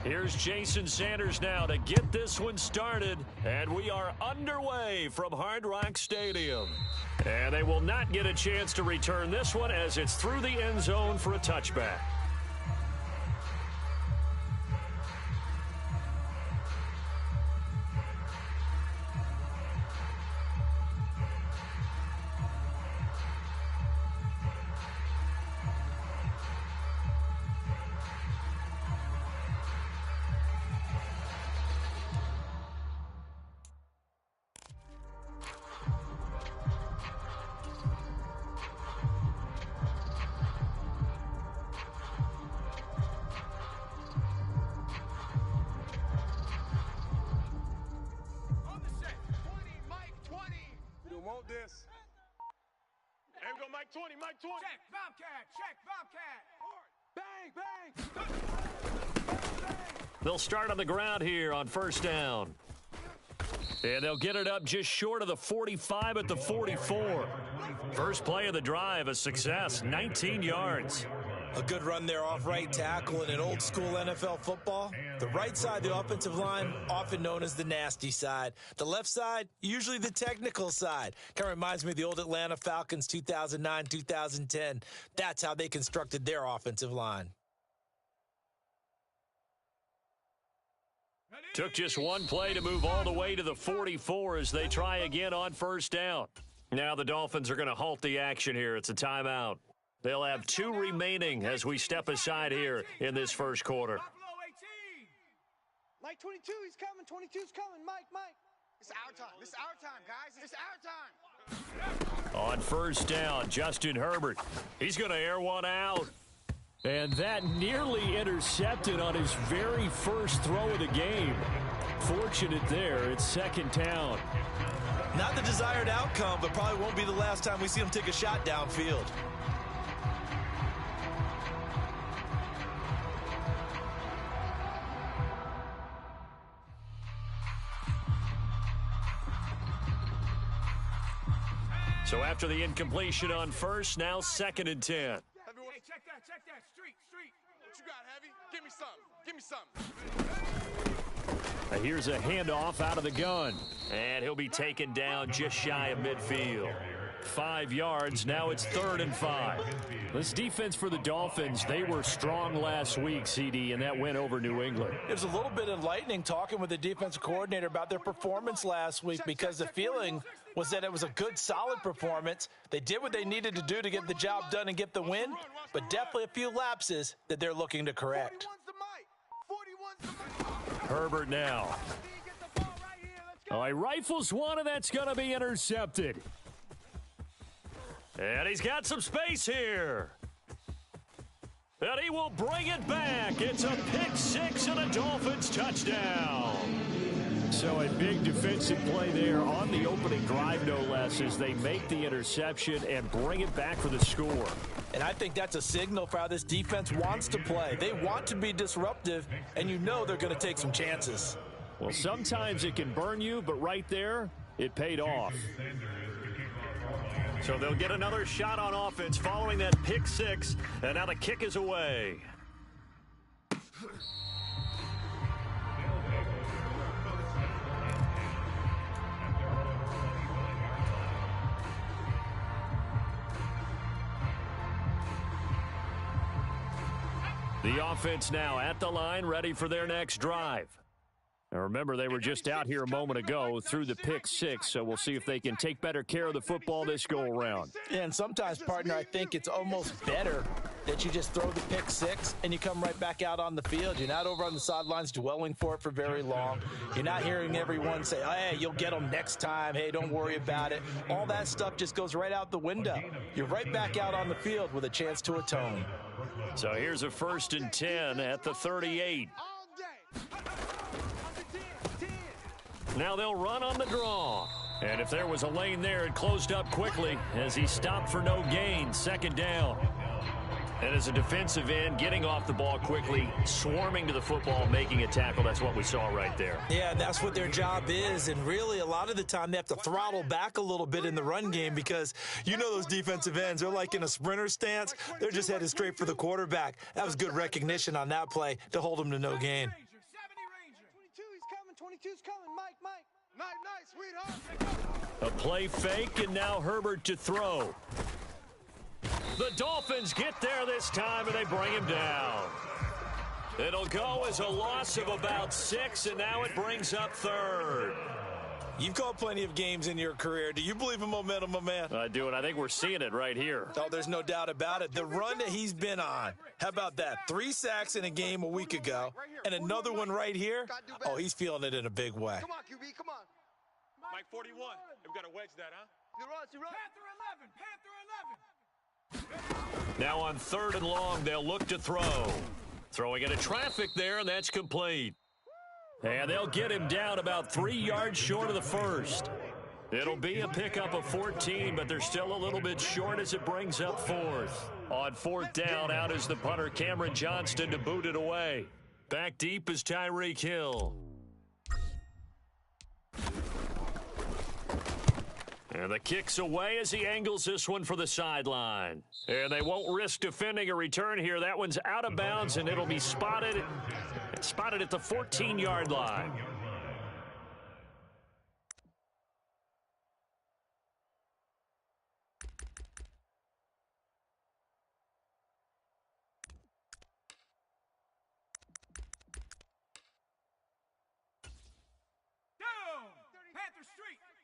Here's Jason Sanders now to get this one started, and we are underway from Hard Rock Stadium. And they will not get a chance to return this one as it's through the end zone for a touchback. This. Here we go, Mike 20, Mike 20. Check, Bobcat, Bang. They'll start on the ground here on first down. And they'll get it up just short of the 45 at the 44. First play of the drive, a success, 19 yards. A good run there off right tackle in an old school NFL football. The right side, the offensive line, often known as the nasty side. The left side, usually the technical side. Kind of reminds me of the old Atlanta Falcons 2009, 2010. That's how they constructed their offensive line. Took just one play to move all the way to the 44 as they try again on first down. Now the Dolphins are going to halt the action here. It's a timeout. They'll have 2 remaining as we step aside here in this first quarter. Mike 22, he's coming. 22's coming. Mike. It's our time. This is our time, guys. It's our time. On first down, Justin Herbert. He's going to air one out. And that nearly intercepted on his very first throw of the game. Fortunate there. It's second down. Not the desired outcome, but probably won't be the last time we see him take a shot downfield. So after the incompletion on first, now 2nd and 10. Hey, check that. Street. What you got, Heavy? Give me something. Here's a handoff out of the gun. And he'll be taken down just shy of midfield. 5 yards, now it's 3rd and 5. This defense for the Dolphins, they were strong last week, CD, and that win over New England. It was a little bit enlightening talking with the defensive coordinator about their performance last week because the feeling was that it was a good, solid performance. They did what they needed to do to get the job done and get the win, but definitely a few lapses that they're looking to correct. Herbert now. Oh, he rifles one, and that's going to be intercepted. And he's got some space here. And he will bring it back. It's a pick six and a Dolphins touchdown. So a big defensive play there on the opening drive, no less, as they make the interception and bring it back for the score. And I think that's a signal for how this defense wants to play. They want to be disruptive, and you know they're going to take some chances. Well, sometimes it can burn you, but right there, it paid off. So they'll get another shot on offense following that pick six, and now the kick is away. The offense now at the line, ready for their next drive. Now remember, they were just out here a moment ago through the pick six, so we'll see if they can take better care of the football this go-around. Yeah, and sometimes, partner, I think it's almost better that you just throw the pick six and you come right back out on the field. You're not over on the sidelines dwelling for it for very long. You're not hearing everyone say, oh, hey, you'll get them next time. Hey, don't worry about it. All that stuff just goes right out the window. You're right back out on the field with a chance to atone. So here's a 1st and 10 at the 38. Now they'll run on the draw. And if there was a lane there, it closed up quickly as he stopped for no gain. 2nd down. And as a defensive end, getting off the ball quickly, swarming to the football, making a tackle. That's what we saw right there. Yeah, that's what their job is. And really, a lot of the time, they have to throttle back a little bit in the run game because you know those defensive ends, they're like in a sprinter stance. They're just headed straight for the quarterback. That was good recognition on that play to hold him to no gain. 22's coming, Mike, Mike. Night, night, sweetheart. A play fake, and now Herbert to throw. The Dolphins get there this time, and they bring him down. It'll go as a loss of about 6, and now it brings up third. You've called plenty of games in your career. Do you believe in momentum, my man? I do, and I think we're seeing it right here. Oh, there's no doubt about it. The run that he's been on, how about that? 3 sacks in a game a week ago, and another one right here. Oh, he's feeling it in a big way. Come on, QB, come on. Mike 41. We've got to wedge that, huh? You run. Panther 11, Panther 11. Now on 3rd and long, they'll look to throw. Throwing into traffic there, and that's complete. And they'll get him down about 3 yards short of the first. It'll be a pickup of 14, but they're still a little bit short as it brings up 4th. On 4th down, out is the punter Cameron Johnston to boot it away. Back deep is Tyreek Hill. And the kick's away as he angles this one for the sideline. And they won't risk defending a return here. That one's out of bounds, and it'll be spotted at the 14-yard line.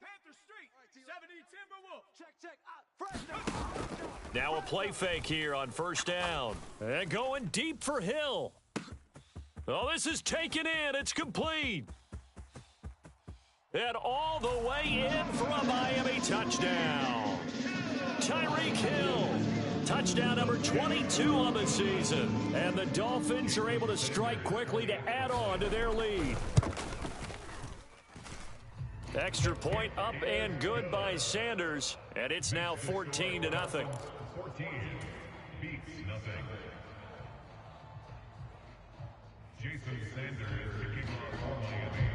Panther Street. 70 Timberwolf. Check. First down. Now a play fake here on 1st down. And going deep for Hill. Oh, this is taken in. It's complete. And all the way in for a Miami touchdown. Tyreek Hill. Touchdown number 22 on the season. And the Dolphins are able to strike quickly to add on to their lead. Extra point up and good by Sanders, and it's now 14-0. 14 beats nothing. Jason Sanders kicking off for Miami.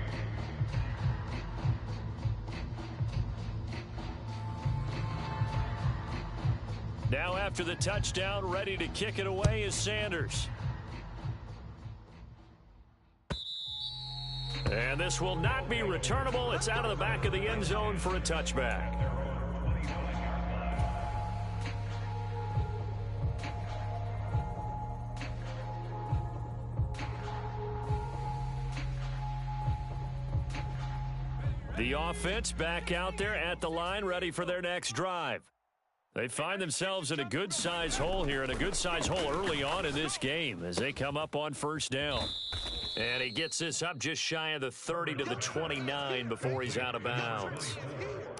Now after the touchdown, ready to kick it away is Sanders. And this will not be returnable. It's out of the back of the end zone for a touchback. The offense back out there at the line, ready for their next drive. They find themselves in a good-size hole here, and a good-size hole early on in this game as they come up on 1st down. And he gets this up just shy of the 30 to the 29 before he's out of bounds.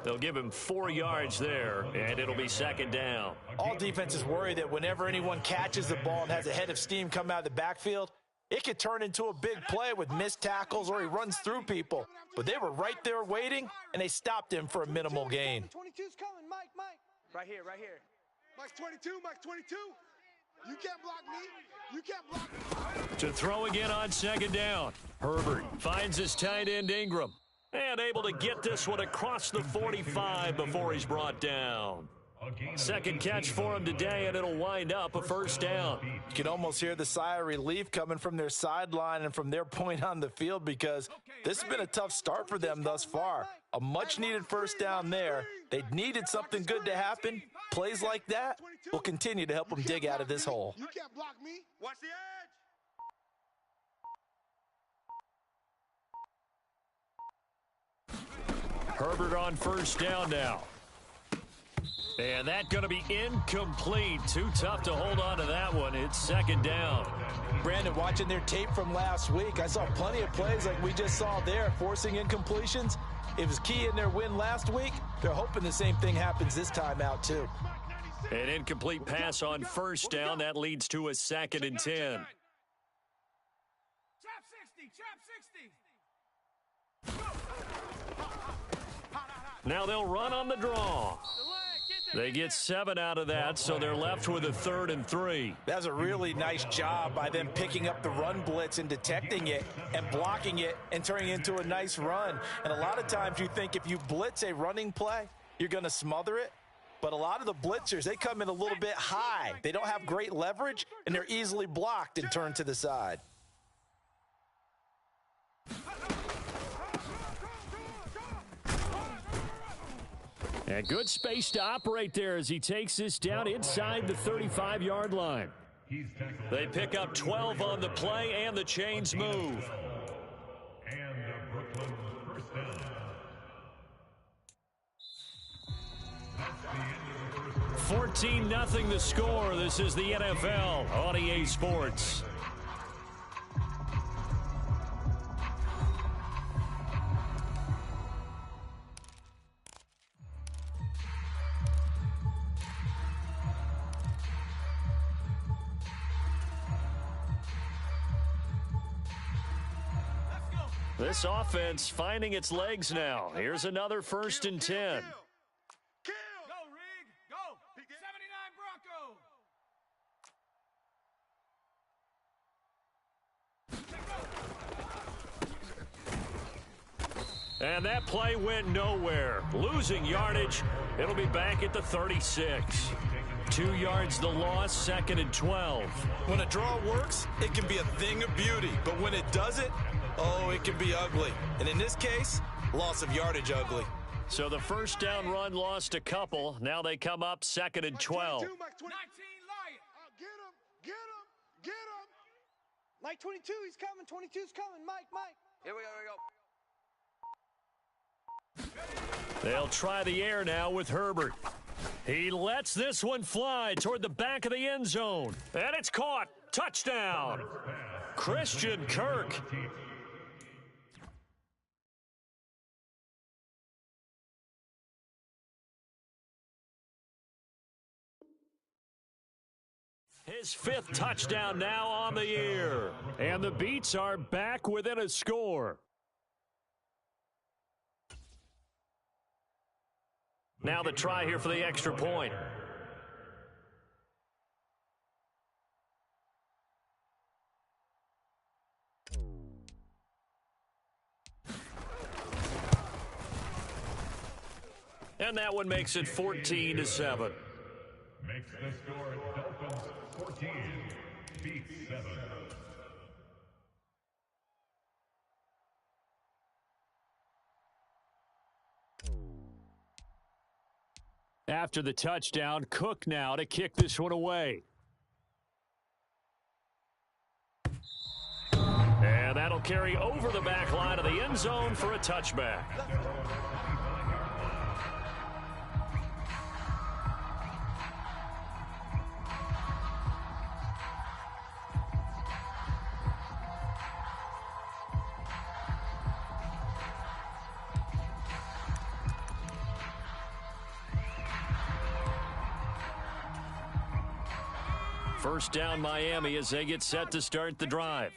They'll give him 4 yards there, and it'll be 2nd down. All defenses worry that whenever anyone catches the ball and has a head of steam come out of the backfield, it could turn into a big play with missed tackles or he runs through people. But they were right there waiting, and they stopped him for a minimal gain. 22's coming, Mike. Right here. Mike 22. You can't block me. You can't block me. To throw again on 2nd down. Herbert finds his tight end Ingram. And able to get this one across the 45 before he's brought down. 2nd catch for him today, and it'll wind up a 1st down. You can almost hear the sigh of relief coming from their sideline and from their point on the field because this has been a tough start for them thus far. A much-needed 1st down there. They needed something good to happen. Plays like that will continue to help them dig out of this hole. You can't block me. Watch the edge. Herbert on 1st down now. And that's going to be incomplete. Too tough to hold on to that one. It's 2nd down. Brandon, watching their tape from last week, I saw plenty of plays like we just saw there, forcing incompletions. It was key in their win last week. They're hoping the same thing happens this time out, too. An incomplete pass on 1st down. That leads to a 2nd and 10. Trap 60. Now they'll run on the draw. They get 7 out of that, so they're left with a 3rd and 3. That's a really nice job by them picking up the run blitz and detecting it and blocking it and turning it into a nice run. And a lot of times you think if you blitz a running play, you're going to smother it. But a lot of the blitzers, they come in a little bit high. They don't have great leverage, and they're easily blocked and turned to the side. And good space to operate there as he takes this down inside the 35-yard line. They pick up 12 on the play, and the chains move. And the Brooklyn first down. That's the end of the first quarter. 14-0 the score. This is the NFL on EA Sports. This offense finding its legs now. Here's another 1st and 10. Go, Rig. Go. 79 Bronco. And that play went nowhere. Losing yardage. It'll be back at the 36. 2 yards the loss, 2nd and 12. When a draw works, it can be a thing of beauty. But when it doesn't, oh, it can be ugly. And in this case, loss of yardage ugly. So the first down run lost a couple. Now they come up 2nd and 12. 19 Lion. Get him. Get him. Get him. Mike 22, he's coming. 22's coming. Mike. Here we go. They'll try the air now with Herbert. He lets this one fly toward the back of the end zone. And it's caught. Touchdown. Christian Kirk. His 5th touchdown now on the year. And the Beats are back within a score. Now the try here for the extra point. And that one makes it 14-7. Makes the score Dolphins 14, Beats 7. After the touchdown, Cook now to kick this one away. And that'll carry over the back line of the end zone for a touchback. First down Miami as they get set to start the drive.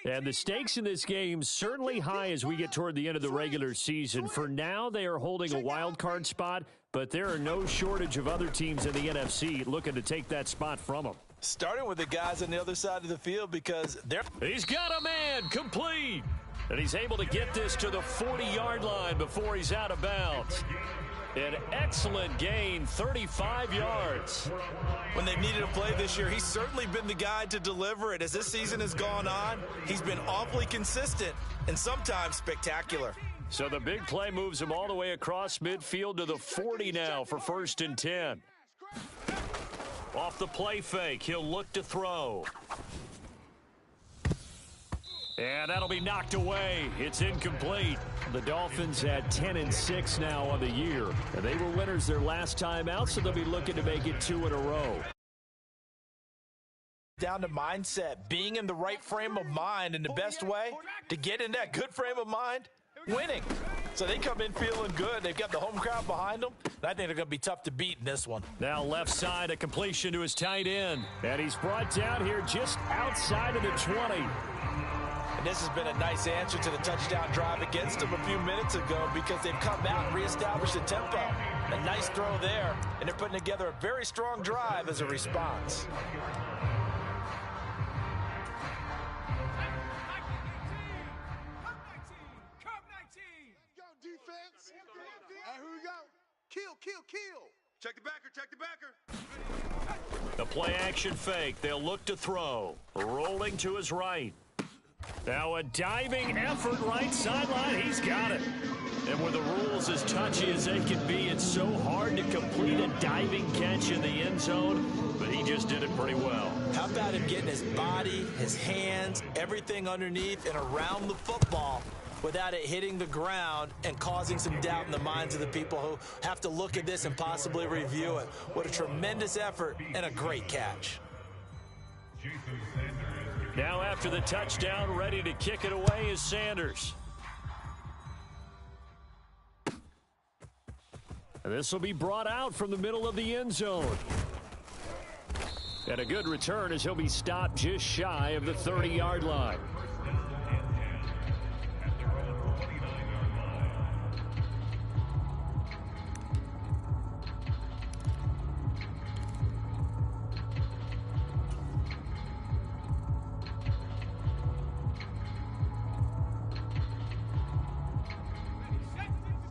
And the stakes in this game certainly high as we get toward the end of the regular season. For now, they are holding a wild card spot, but there are no shortage of other teams in the NFC looking to take that spot from them. Starting with the guys on the other side of the field because they're... He's got a man complete. And he's able to get this to the 40-yard line before he's out of bounds. An excellent gain, 35 yards. When they've needed a play this year, he's certainly been the guy to deliver it. As this season has gone on, he's been awfully consistent and sometimes spectacular. So the big play moves him all the way across midfield to the 40 now for 1st and 10. Off the play fake, he'll look to throw. And that'll be knocked away. It's incomplete. The Dolphins at 10-6 now on the year. And they were winners their last time out, so they'll be looking to make it 2 in a row. Down to mindset, being in the right frame of mind, and the best way to get in that good frame of mind, winning. So they come in feeling good. They've got the home crowd behind them, and I think they're going to be tough to beat in this one. Now left side, a completion to his tight end. And he's brought down here just outside of the 20. And this has been a nice answer to the touchdown drive against them a few minutes ago because they've come out and reestablished the tempo. A nice throw there, and they're putting together a very strong drive as a response. Go, defense. And here we go. Kill. Check the backer. The play action fake. They'll look to throw. Rolling to his right. Now a diving effort right sideline. He's got it. And with the rules as touchy as they can be, it's so hard to complete a diving catch in the end zone, but he just did it pretty well. How about him getting his body, his hands, everything underneath and around the football without it hitting the ground and causing some doubt in the minds of the people who have to look at this and possibly review it. What a tremendous effort and a great catch. Now after the touchdown, ready to kick it away is Sanders. This will be brought out from the middle of the end zone. And a good return as he'll be stopped just shy of the 30-yard line.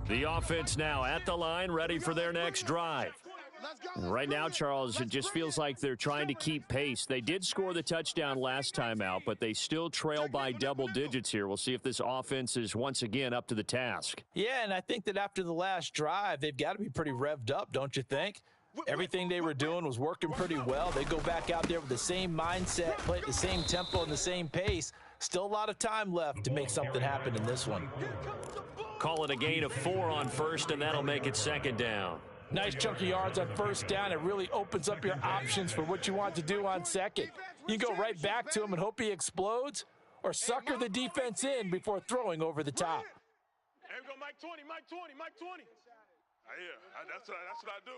The offense now at the line, ready for their next drive. Right now, Charles, it just feels like they're trying to keep pace. They did score the touchdown last time out, but they still trail by double digits here. We'll see if this offense is once again up to the task. Yeah, and I think that after the last drive, they've got to be pretty revved up, don't you think? Everything they were doing was working pretty well. They go back out there with the same mindset, play at the same tempo and the same pace. Still a lot of time left to make something happen in this one. Call it a gain of 4 on first, and that'll make it second down. Nice chunk of yards on first down. It really opens up your options for what you want to do on second. You go right back to him and hope he explodes, or sucker the defense in before throwing over the top. Here we go, Mike 20, Mike 20, Mike 20. That's what I do.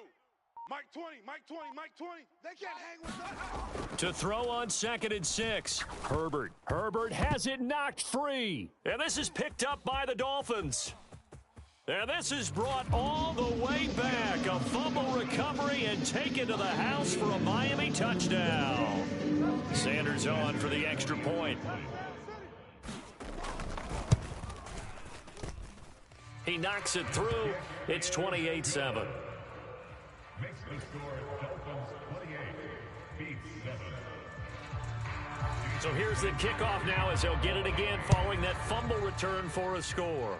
Mike 20, Mike 20, Mike 20. They can't hang with us. To throw on 2nd and 6. Herbert. Herbert has it knocked free. And this is picked up by the Dolphins. And this is brought all the way back. A fumble recovery and taken to the house for a Miami touchdown. Sanders on for the extra point. He knocks it through. It's 28-7. Makes the score Dolphins 28, Beats 7. So here's the kickoff now as they'll get it again following that fumble return for a score.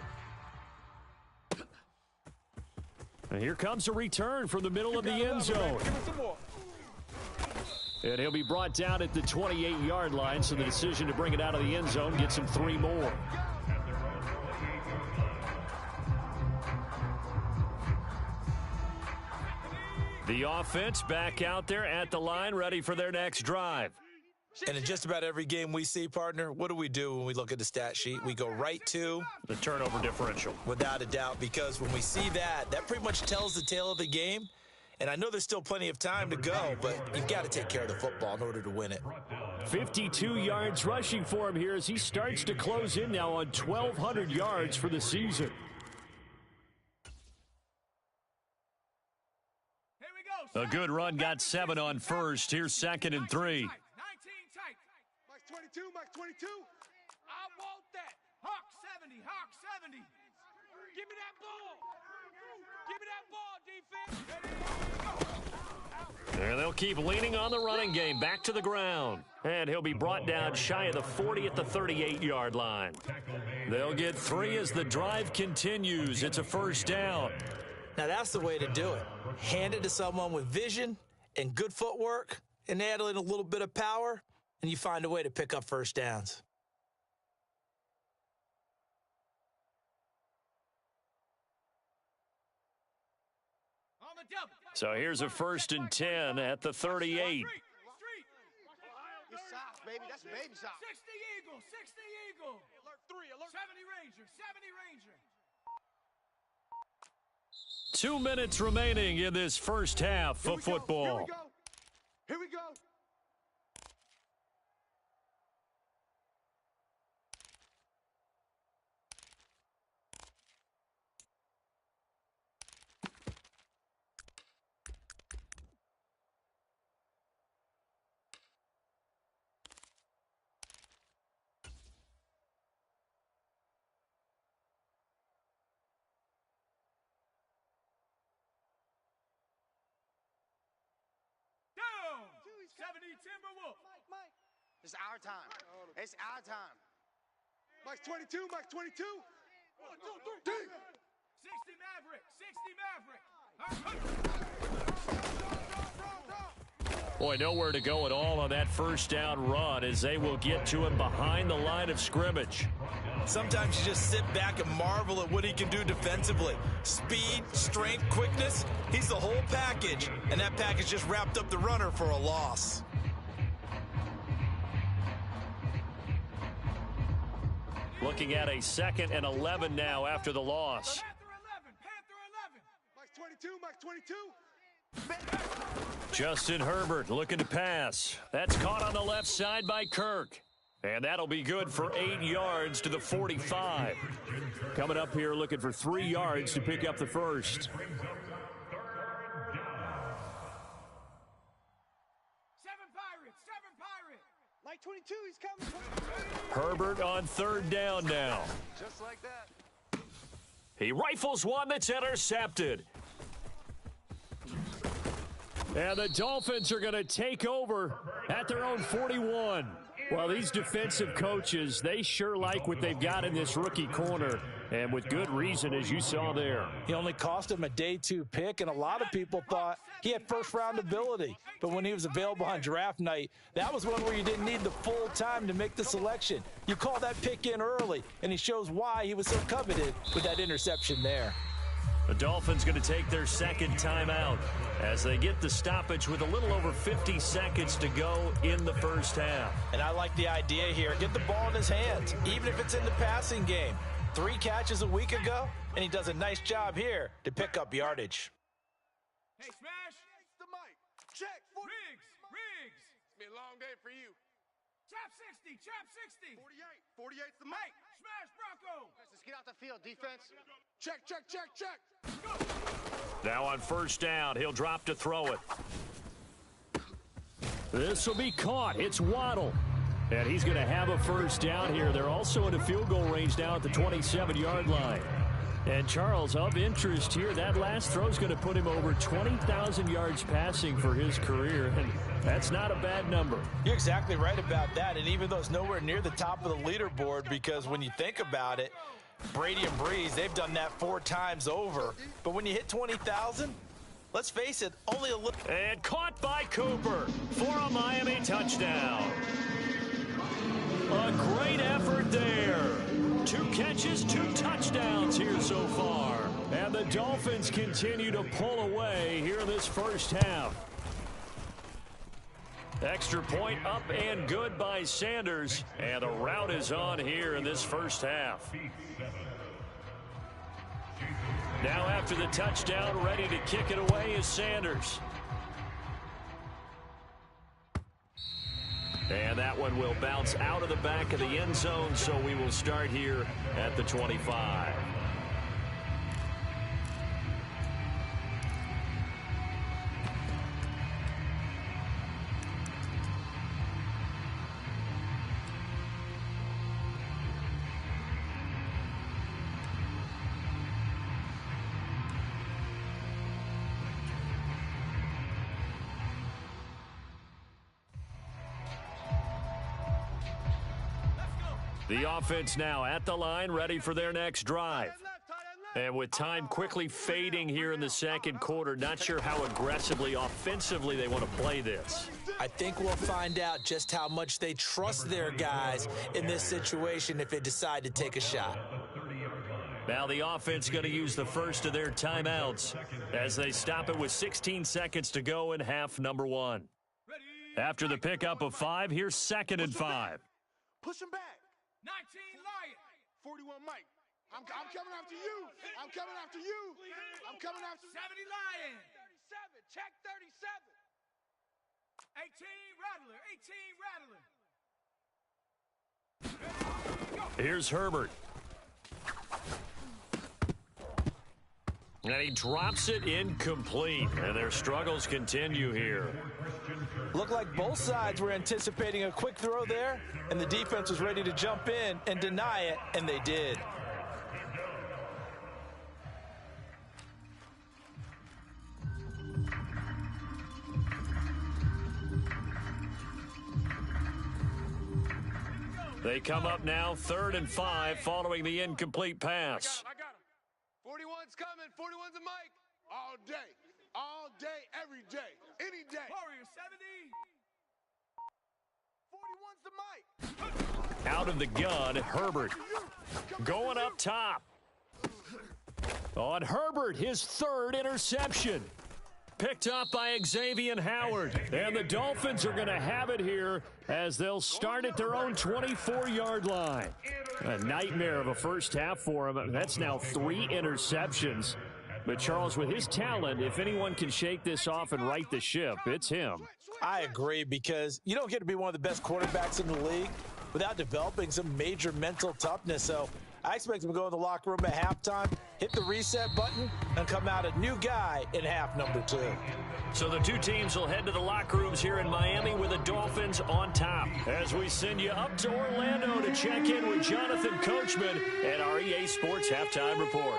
And here comes a return from the middle of the end zone. And he'll be brought down at the 28-yard line, so the decision to bring it out of the end zone gets him 3 more. The offense back out there at the line, ready for their next drive. And in just about every game we see, partner, what do we do when we look at the stat sheet? We go right to the turnover differential. Without a doubt, because when we see that, that pretty much tells the tale of the game. And I know there's still plenty of time to go, but you've got to take care of the football in order to win it. 52 yards rushing for him here as he starts to close in now on 1,200 yards for the season. A good run, got 7 on first. Here's 2nd and 3. Mike 22, Mike 22. I want that. Hawk 70, Hawk 70. Give me that ball. Give me that ball, defense. And they'll keep leaning on the running game. Back to the ground. And he'll be brought down shy of the 40 at the 38-yard line. They'll get 3 as the drive continues. It's a first down. Now, that's the way to do it. Hand it to someone with vision and good footwork and add in a little bit of power, and you find a way to pick up first downs. So here's a 1st and 10 at the 38. Good shots, baby. That's baby shots. 60 Eagle, 60 Eagle. Alert 3, alert 70 Ranger, 70 Ranger. 2 minutes remaining in this first half of football. Here we go. Here we go. Down. 70 Timberwolf. Mike. It's our time. It's our time. Mike 22, Mike 22. 1, 2, 3. 60 Maverick. 60 Maverick. Boy, nowhere to go at all on that first down run as they will get to him behind the line of scrimmage. Sometimes you just sit back and marvel at what he can do defensively. Speed, strength, quickness, he's the whole package. And that package just wrapped up the runner for a loss. Looking at a 2nd and 11 now after the loss. Panther 11. Mike 22. Justin Herbert looking to pass. That's caught on the left side by Kirk. And that'll be good for 8 yards to the 45. Coming up here looking for 3 yards to pick up the first. 7 Pirate. Mike 22, he's coming. Herbert on 3rd down now. Just like that. He rifles one that's intercepted. And the Dolphins are going to take over at their own 41. Well, these defensive coaches, they sure like what they've got in this rookie corner, and with good reason, as you saw there. He only cost him a day 2 pick, and a lot of people thought he had first-round ability. But when he was available on draft night, that was one where you didn't need the full time to make the selection. You call that pick in early, and he shows why he was so coveted with that interception there. The Dolphins going to take their 2nd timeout as they get the stoppage with a little over 50 seconds to go in the first half. And I like the idea here. Get the ball in his hands, even if it's in the passing game. 3 catches a week ago, and he does a nice job here to pick up yardage. Hey, Smash. The mic. Check. Riggs. It's been a long day for you. Trap 60. 48. 48's the mic. Mike. Smash Bronco. Let's get out the field, defense. Check. Now on 1st down, he'll drop to throw it. This will be caught. It's Waddle. And he's going to have a 1st down here. They're also in a field goal range now at the 27-yard line. And Charles, of interest here, that last throw is going to put him over 20,000 yards passing for his career. And that's not a bad number. You're exactly right about that. And even though it's nowhere near the top of the leaderboard, because when you think about it, Brady and Breeze, they've done that 4 times over. But when you hit 20,000, let's face it, only a little. And caught by Cooper for a Miami touchdown. A great effort there. 2 catches, 2 touchdowns here so far. And the Dolphins continue to pull away here in this first half. Extra point up and good by Sanders. And the route is on here in this first half. Now after the touchdown, ready to kick it away is Sanders. And that one will bounce out of the back of the end zone, so we will start here at the 25. The offense now at the line, ready for their next drive. And with time quickly fading here in the 2nd quarter, not sure how aggressively, offensively they want to play this. I think we'll find out just how much they trust their guys in this situation if they decide to take a shot. Now the offense going to use the first of their timeouts as they stop it with 16 seconds to go in half number 1. After the pickup of 5, here's 2nd and 5. Push him back. 19 Lion. 41 Mike. I'm coming after you. I'm coming after you. I'm coming after 70 Lion. 37. Check 37. 18 Rattler. Here's Herbert. And he drops it incomplete. And their struggles continue here. Looked like both sides were anticipating a quick throw there, and the defense was ready to jump in and deny it, and they did. They come up now 3rd and 5 following the incomplete pass. I got him. 41 41's coming. 41's a mic. All day, every day, any day. Warrior 70. 41's the mic. Out of the gun, Herbert. Going up top. On Herbert, his third interception. Picked up by Xavier Howard. And the Dolphins are going to have it here as they'll start at their own 24-yard line. A nightmare of a first half for him. That's now 3 interceptions. But, Charles, with his talent, if anyone can shake this off and right the ship, it's him. I agree, because you don't get to be one of the best quarterbacks in the league without developing some major mental toughness. So I expect him to go in the locker room at halftime, hit the reset button, and come out a new guy in half number 2. So the two teams will head to the locker rooms here in Miami with the Dolphins on top. As we send you up to Orlando to check in with Jonathan Coachman at our EA Sports Halftime Report.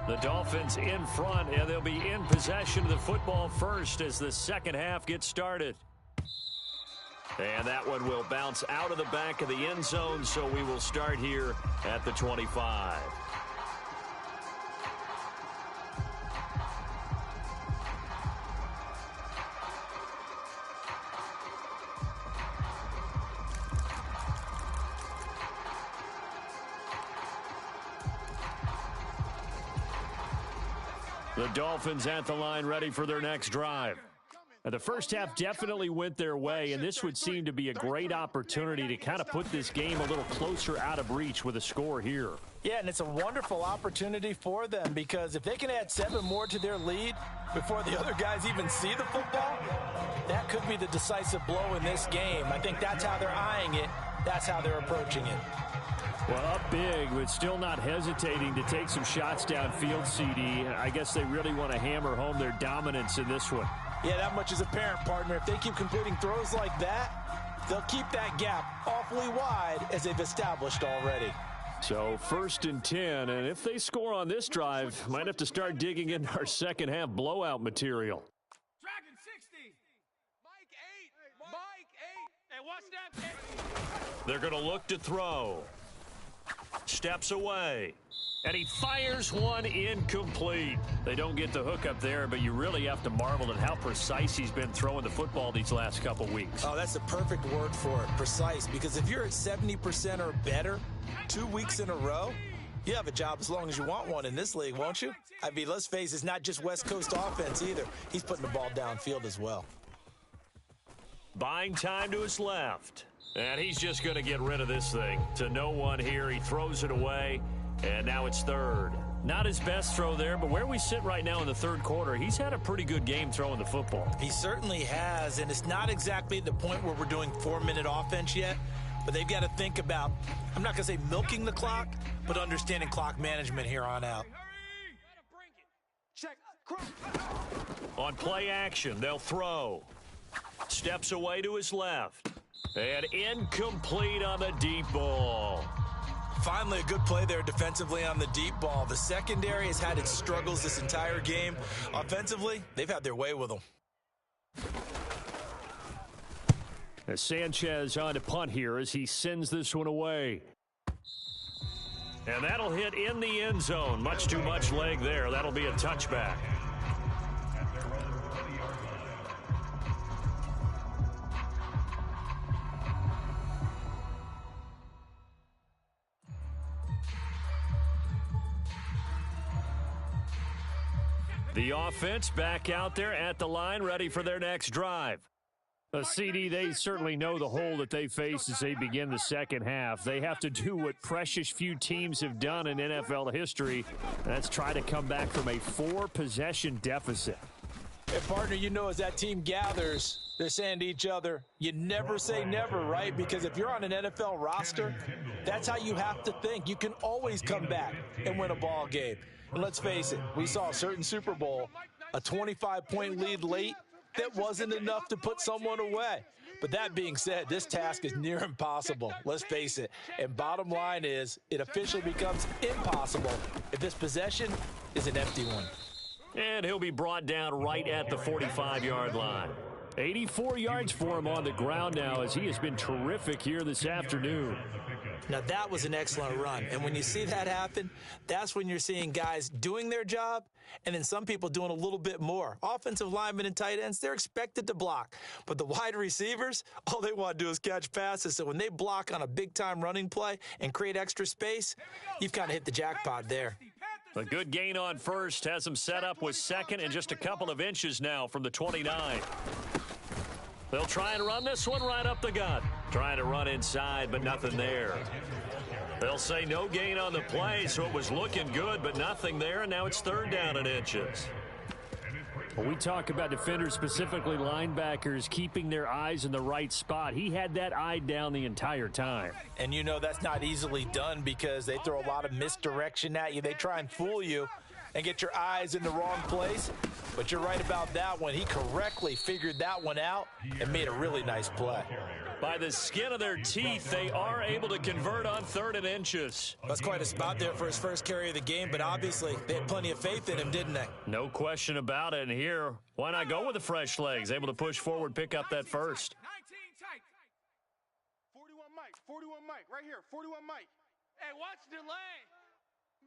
The Dolphins in front, and they'll be in possession of the football first as the second half gets started. And that one will bounce out of the back of the end zone, so we will start here at the 25. The Dolphins at the line, ready for their next drive. The first half definitely went their way, and this would seem to be a great opportunity to kind of put this game a little closer out of reach with a score here. Yeah, and it's a wonderful opportunity for them, because if they can add 7 more to their lead before the other guys even see the football, that could be the decisive blow in this game. I think that's how they're eyeing it. That's how they're approaching it. Well, up big, but still not hesitating to take some shots downfield, CD. I guess they really want to hammer home their dominance in this one. Yeah, that much is apparent, partner. If they keep completing throws like that, they'll keep that gap awfully wide, as they've established already. So 1st and 10, and if they score on this drive, might have to start digging into our second half blowout material. Dragon 60. Mike 8. Hey, watch that. They're going to look to throw. Steps away. And he fires one incomplete. They don't get the hook up there, but you really have to marvel at how precise he's been throwing the football these last couple weeks. Oh, that's the perfect word for it, precise. Because if you're at 70% or better 2 weeks in a row, you have a job as long as you want one in this league, won't you? I mean, let's face it, it's not just West Coast offense either. He's putting the ball downfield as well. Buying time to his left. And he's just going to get rid of this thing. To no one here. He throws it away. And now it's 3rd. Not his best throw there, but where we sit right now in the 3rd quarter, he's had a pretty good game throwing the football. He certainly has, and it's not exactly the point where we're doing 4-minute offense yet, but they've got to think about, I'm not going to say milking the clock, but understanding clock management here on out. Check. On play action, they'll throw. Steps away to his left. And incomplete on the deep ball. Finally, a good play there defensively on the deep ball. The secondary has had its struggles this entire game. Offensively, they've had their way with them. As Sanchez on to punt here as he sends this one away. And that'll hit in the end zone. Much too much leg there. That'll be a touchback. The offense back out there at the line, ready for their next drive. The CD, they certainly know the hole that they face as they begin the second half. They have to do what precious few teams have done in NFL history. That's try to come back from a 4-possession deficit. Hey, partner, you know as that team gathers, they're saying to each other, you never say never, right? Because if you're on an NFL roster, that's how you have to think. You can always come back and win a ball game. And let's face it, we saw a certain Super Bowl, a 25-point lead late, that wasn't enough to put someone away. But that being said, this task is near impossible. Let's face it. And bottom line is, it officially becomes impossible if this possession is an empty one. And he'll be brought down right at the 45-yard line. 84 yards for him on the ground now, as he has been terrific here this afternoon. Now, that was an excellent run. And when you see that happen, that's when you're seeing guys doing their job and then some people doing a little bit more. Offensive linemen and tight ends, they're expected to block. But the wide receivers, all they want to do is catch passes. So when they block on a big-time running play and create extra space, you've kind of hit the jackpot there. A good gain on first has him set up with second and just a couple of inches now from the 29. They'll try and run this one right up the gut. Trying to run inside, but nothing there. They'll say no gain on the play, so it was looking good, but nothing there, and now it's third down and inches. When we talk about defenders, specifically linebackers, keeping their eyes in the right spot, he had that eye down the entire time. And you know that's not easily done because they throw a lot of misdirection at you. They try and fool you and get your eyes in the wrong place. But you're right about that one. He correctly figured that one out and made a really nice play. By the skin of their teeth, they are able to convert on third and inches. That's quite a spot there for his first carry of the game, but obviously they had plenty of faith in him, didn't they? No question about it. And here, why not go with the fresh legs? Able to push forward, pick up that first. 41 Mike, 41 Mike, right here, 41 Mike. Hey, watch the lane.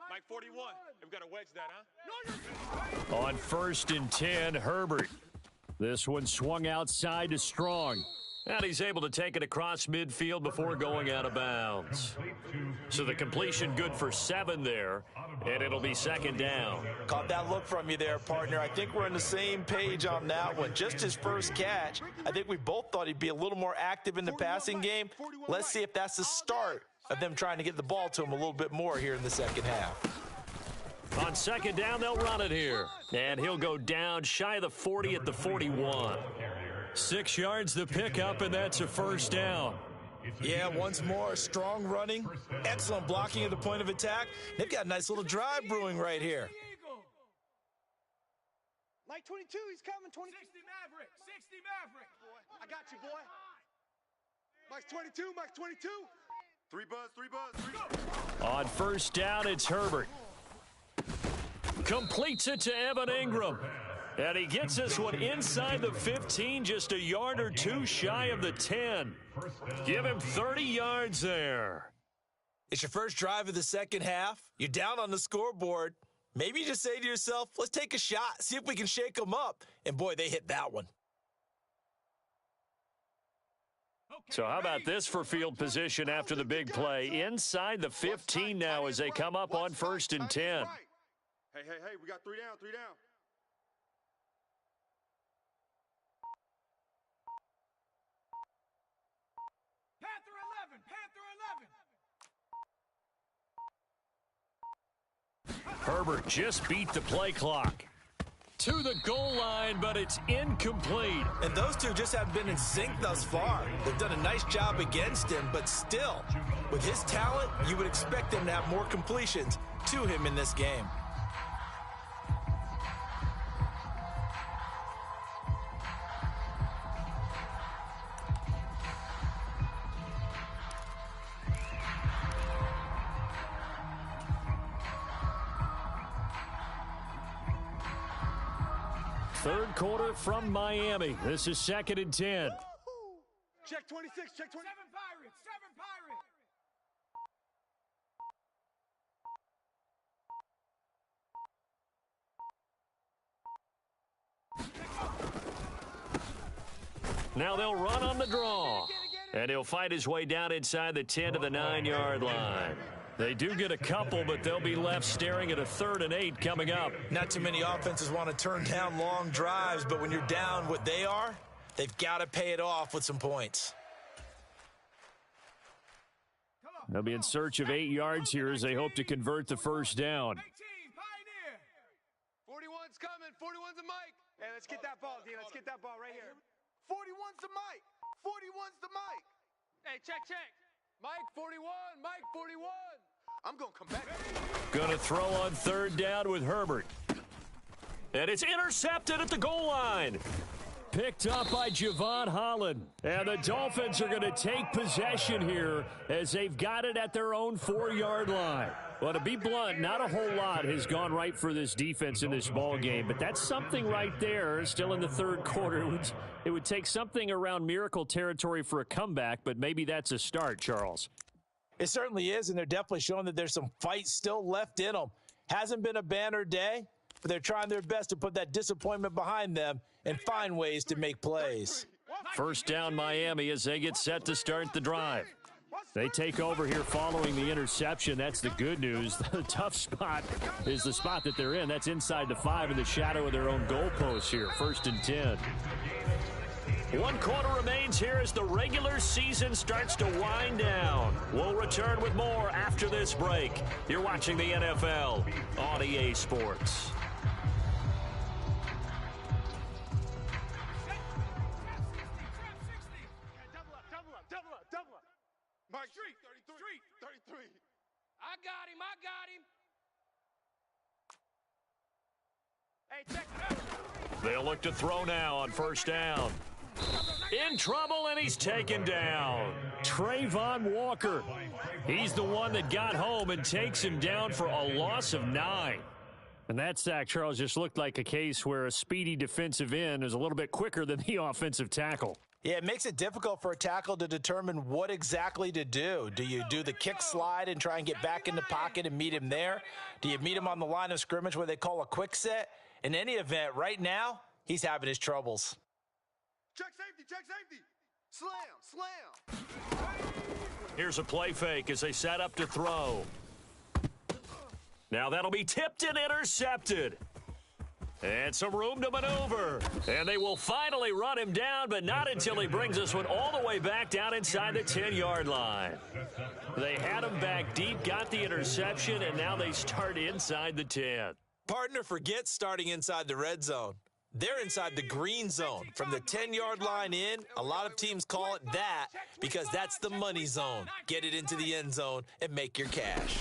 Mike 41. We've got to wedge that, huh? On first and 10, Herbert. This one swung outside to Strong. And he's able to take it across midfield before going out of bounds. So the completion good for 7 there, and it'll be second down. Caught that look from you there, partner. I think we're on the same page on that one. Just his first catch. I think we both thought he'd be a little more active in the passing game. Let's see if that's the start of them trying to get the ball to him a little bit more here in the second half. On second down, they'll run it here. And he'll go down shy of the 40 at the 41. 6 yards the pickup, and that's a first down. Yeah, once more, strong running, excellent blocking at the point of attack. They've got a nice little drive brewing right here. Mike 22, he's coming. 60 Maverick, 60 Maverick. I got you, boy. Mike 22, Mike 22. 3 buzz. On first down, it's Herbert. Completes it to Evan Ingram. And he gets this one inside the 15, just a yard or two shy of the 10. Give him 30 yards there. It's your first drive of the second half. You're down on the scoreboard. Maybe you just say to yourself, let's take a shot, see if we can shake them up. And, boy, they hit that one. So how about this for field position after the big play? Inside the 15 now as they come up on first and 10. Hey, we got 3 down, 3 down. Herbert just beat the play clock to the goal line, but it's incomplete. And those two just haven't been in sync thus far. They've done a nice job against him, but still, with his talent, you would expect him to have more completions to him in this game. Third quarter from Miami. This is second and 10. Check 26, check 20. 7 Pirates, 7 Pirates. Now they'll run on the draw. And he'll fight his way down inside the 10 to the 9-yard line. They do get a couple, but they'll be left staring at a 3rd and 8 coming up. Not too many offenses want to turn down long drives, but when you're down what they are, they've got to pay it off with some points. They'll be in search of 8 yards here as they hope to convert the first down. 41's coming. 41's a Mike. Hey, let's get that ball, D. Let's get that ball right here. 41's the Mike. 41's the Mike. Hey, check. Mike 41. Mike 41. I'm going to come back. Going to throw on third down with Herbert. And it's intercepted at the goal line. Picked up by Javon Holland. And the Dolphins are going to take possession here as they've got it at their own 4-yard line. Well, to be blunt, not a whole lot has gone right for this defense in this ball game, but that's something right there. Still in the third quarter, it would take something around miracle territory for a comeback, but maybe that's a start, Charles. It certainly is, and they're definitely showing that there's some fight still left in them. Hasn't been a banner day, but they're trying their best to put that disappointment behind them and find ways to make plays. First down, Miami, as they get set to start the drive. They take over here following the interception. That's the good news. The tough spot is the spot that they're in. That's inside the 5 in the shadow of their own goalpost here. 1st and 10. 1 quarter remains here as the regular season starts to wind down. We'll return with more after this break. You're watching the NFL on EA Sports. Mike, 33. I got him. Hey, check it out. They'll look to throw now on 1st down. In trouble, and he's taken down. Trayvon Walker. He's the one that got home and takes him down for a loss of 9. And that sack, Charles, just looked like a case where a speedy defensive end is a little bit quicker than the offensive tackle. Yeah, it makes it difficult for a tackle to determine what exactly to do. Do you do the kick slide and try and get back in the pocket and meet him there? Do you meet him on the line of scrimmage where they call a quick set? In any event, right now, he's having his troubles. Check safety. Slam. Here's a play fake as they set up to throw. Now that'll be tipped and intercepted. And some room to maneuver. And they will finally run him down, but not until he brings this one all the way back down inside the 10-yard line. They had him back deep, got the interception, and now they start inside the 10. Partner, forget starting inside the red zone. They're inside the green zone. From the 10-yard line in, a lot of teams call it that because that's the money zone. Get it into the end zone and make your cash.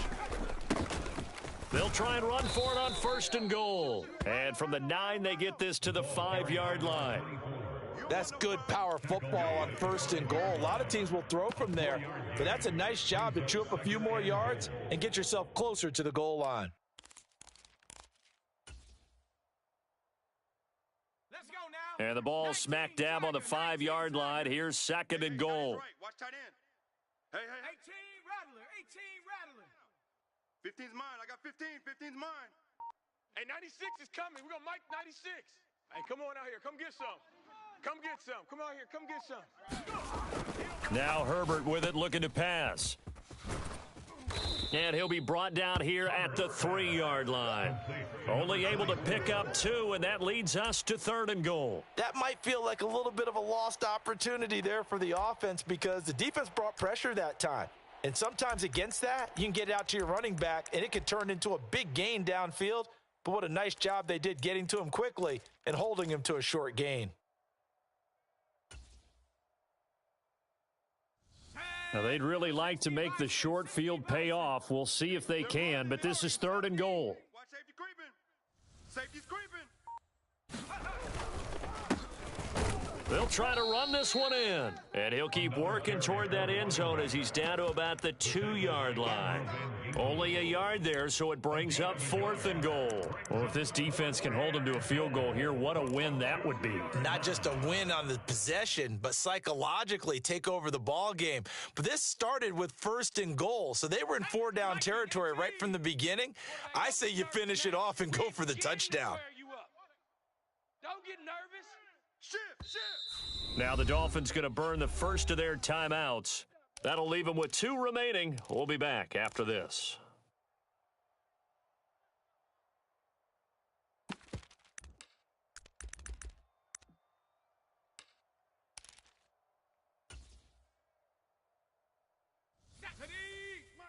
They'll try and run for it on 1st and goal. And from the 9, they get this to the 5-yard line. That's good power football on 1st and goal. A lot of teams will throw from there, but that's a nice job to chew up a few more yards and get yourself closer to the goal line. And the ball smack dab on the 5-yard line. Here's 2nd and goal. Watch tight end. Hey. 18 rattler. 15's mine. I got 15. 15's mine. Hey, 96 is coming. We're going to Mike 96. Hey, come on out here. Come get some. Come out here. Come get some. Now Herbert with it, looking to pass. And he'll be brought down here at the 3-yard line. Only able to pick up 2, and that leads us to 3rd and goal. That might feel like a little bit of a lost opportunity there for the offense because the defense brought pressure that time. And sometimes against that, you can get it out to your running back, and it could turn into a big gain downfield. But what a nice job they did getting to him quickly and holding him to a short gain. Now, they'd really like to make the short field pay off. We'll see if they can, but this is 3rd and goal. Watch safety creeping. Safety's creeping. They'll try to run this one in, and he'll keep working toward that end zone as he's down to about the 2-yard line. Only a yard there, so it brings up 4th and goal. Well, if this defense can hold them to a field goal here, what a win that would be. Not just a win on the possession, but psychologically take over the ball game. But this started with 1st and goal, so they were in 4-down territory right from the beginning. I say you finish it off and go for the touchdown. Don't get nervous. Shift. Now the Dolphins going to burn the first of their timeouts. That'll leave them with 2 remaining. We'll be back after this.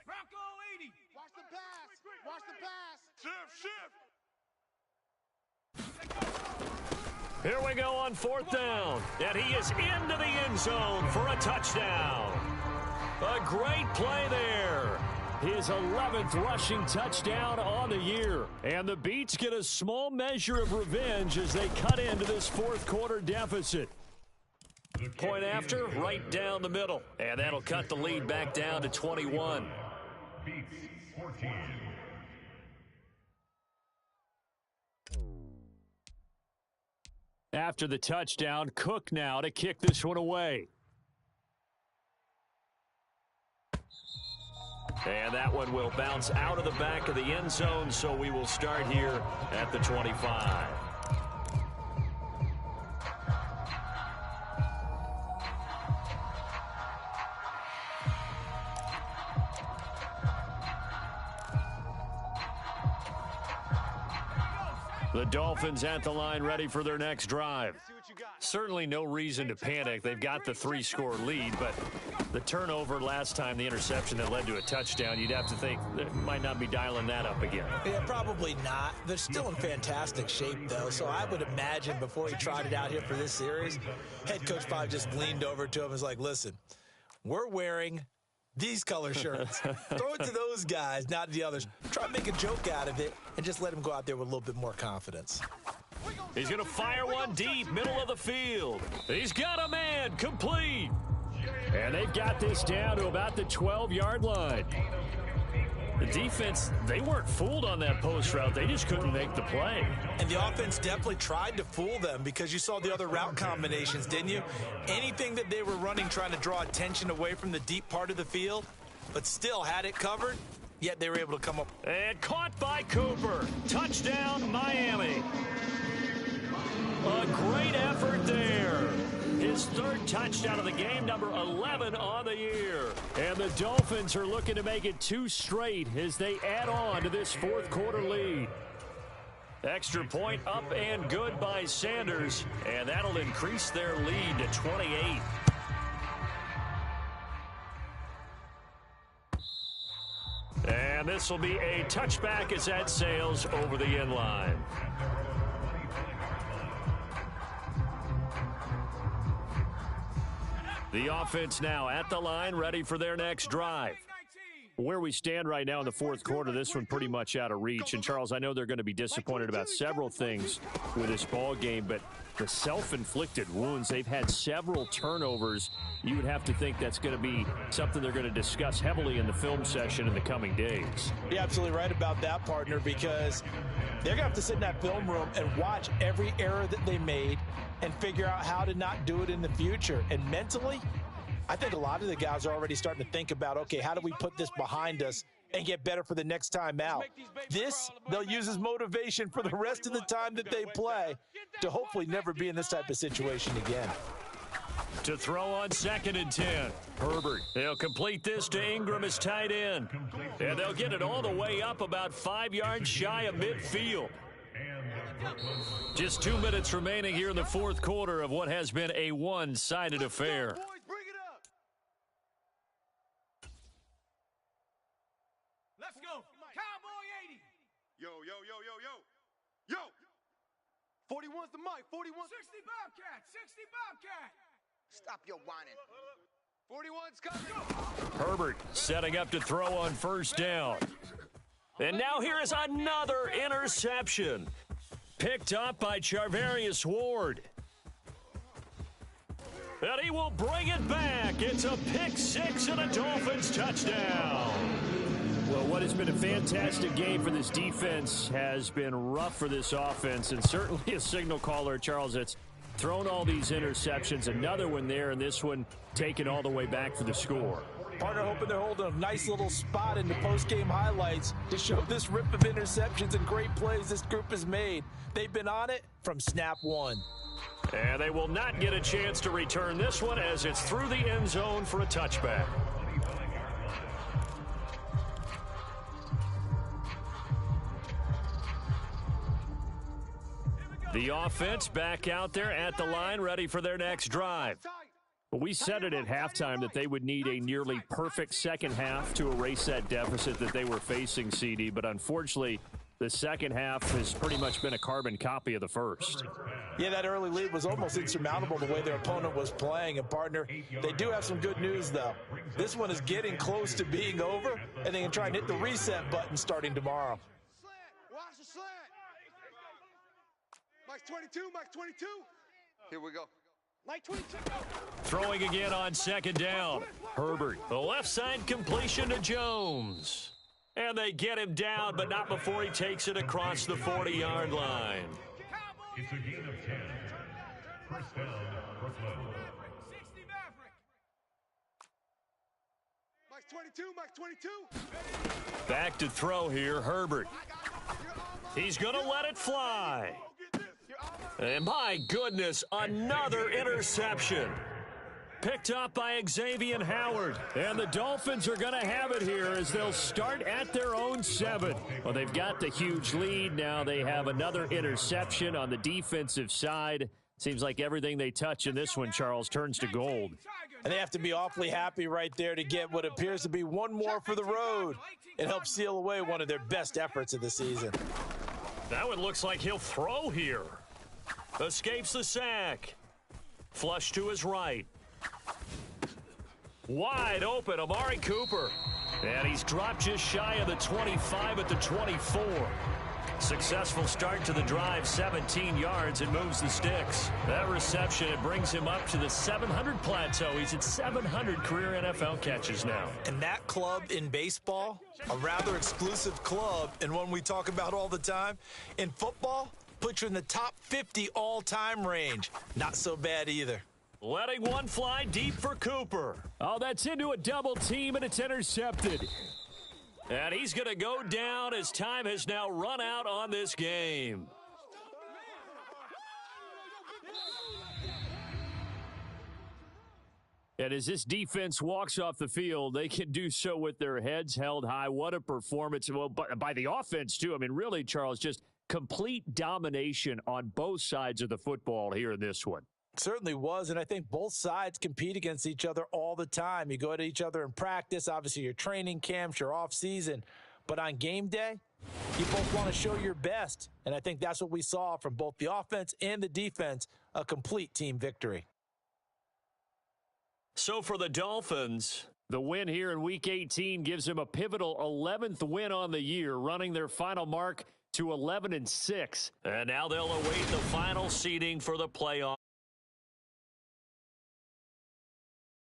Bronco 80. Watch the pass. Shift. Here we go on 4th down. And he is into the end zone for a touchdown. A great play there. His 11th rushing touchdown on the year. And the Beats get a small measure of revenge as they cut into this 4th quarter deficit. Point after, right down the middle. And that'll cut the lead back down to 21. After the touchdown, Cook now to kick this one away. And that one will bounce out of the back of the end zone, so we will start here at the 25. The Dolphins at the line, ready for their next drive. Certainly no reason to panic. They've got the 3-score lead, but the turnover last time, the interception that led to a touchdown, you'd have to think they might not be dialing that up again. Yeah, probably not. They're still in fantastic shape, though, so I would imagine before he trotted out here for this series, head coach probably just leaned over to him and was like, listen, we're wearing these color shirts. Throw it to those guys, not to the others. Try to make a joke out of it and just let him go out there with a little bit more confidence. He's going to fire one deep, middle of the field. He's got a man, complete. And they've got this down to about the 12-yard line. The defense, they weren't fooled on that post route. They just couldn't make the play. And the offense definitely tried to fool them because you saw the other route combinations, didn't you? Anything that they were running trying to draw attention away from the deep part of the field, but still had it covered, yet they were able to come up. And caught by Cooper. Touchdown, Miami. A great effort there. His third touchdown of the game, number 11 on the year. And the Dolphins are looking to make it 2 straight as they add on to this fourth-quarter lead. Extra point up and good by Sanders, and that'll increase their lead to 28. And this will be a touchback as that sails over the end line. The offense now at the line, ready for their next drive. Where we stand right now in the fourth quarter, this one pretty much out of reach. And, Charles, I know they're going to be disappointed about several things with this ball game, but the self-inflicted wounds, they've had several turnovers. You would have to think that's going to be something they're going to discuss heavily in the film session in the coming days. You're absolutely right about that, partner, because they're going to have to sit in that film room and watch every error that they made and figure out how to not do it in the future. And mentally, I think a lot of the guys are already starting to think about, okay, how do we put this behind us and get better for the next time out? This, they'll use as motivation for the rest of the time that they play to hopefully never be in this type of situation again. To throw on 2nd and 10. Herbert, they'll complete this to Ingram as tight end. And they'll get it all the way up about 5 yards shy of midfield. Just 2 minutes remaining here in the fourth quarter of what has been a one-sided affair. Let's go. Cowboy 80. Yo. 41's the mic. 41. 60 Bobcat. 60 Bobcat. Stop your whining. 41's coming. Herbert setting up to throw on first down. And now here is another interception. Picked up by Charvarius Ward. And he will bring it back. It's a pick 6 and a Dolphins touchdown. Well, what has been a fantastic game for this defense has been rough for this offense, and certainly a signal caller, Charles, that's thrown all these interceptions. Another one there, and this one taken all the way back for the score. Partner hoping they're holding a nice little spot in the post-game highlights to show this rip of interceptions and great plays this group has made. They've been on it from snap one. And they will not get a chance to return this one as it's through the end zone for a touchback. The offense back out there at the line, ready for their next drive. We said it at halftime that they would need a nearly perfect second half to erase that deficit that they were facing, CD, but unfortunately, the second half has pretty much been a carbon copy of the first. Yeah, that early lead was almost insurmountable the way their opponent was playing. And, partner, they do have some good news, though. This one is getting close to being over, and they can try and hit the reset button starting tomorrow. Slant. Watch the slant. Mike's 22. Mike's 22. Here we go. Mike 22. Throwing again on second down. Herbert, the left side completion to Jones. And they get him down, but not before he takes it across the 40-yard line. It's a gain of 10. First down, Brooklyn. 60 Maverick. Mike's 22, Mike's 22. Back to throw here, Herbert. He's going to let it fly. And my goodness, another interception. Picked up by Xavier Howard. And the Dolphins are going to have it here as they'll start at their own 7. Well, they've got the huge lead. Now they have another interception on the defensive side. Seems like everything they touch in this one, Charles, turns to gold. And they have to be awfully happy right there to get what appears to be one more for the road. It helps seal away one of their best efforts of the season. That one looks like he'll throw here. Escapes the sack. Flush to his right. Wide open, Amari Cooper. And he's dropped just shy of the 25 at the 24. Successful start to the drive, 17 yards, and moves the sticks. That reception, it brings him up to the 700 plateau. He's at 700 career NFL catches now. And that club in baseball, a rather exclusive club and one we talk about all the time. In football, puts you in the top 50 all-time range. Not so bad either. Letting one fly deep for Cooper. Oh, that's into a double team, and it's intercepted. And he's going to go down as time has now run out on this game. And as this defense walks off the field, they can do so with their heads held high. What a performance. Well, by the offense, too. I mean, really, Charles, just complete domination on both sides of the football here in this one. Certainly was, and I think both sides compete against each other all the time. You go at each other in practice, obviously your training camps, your off-season, but on game day, you both want to show your best, and I think that's what we saw from both the offense and the defense, a complete team victory. So for the Dolphins, the win here in Week 18 gives them a pivotal 11th win on the year, running their final mark to 11-6. And now they'll await the final seeding for the playoffs.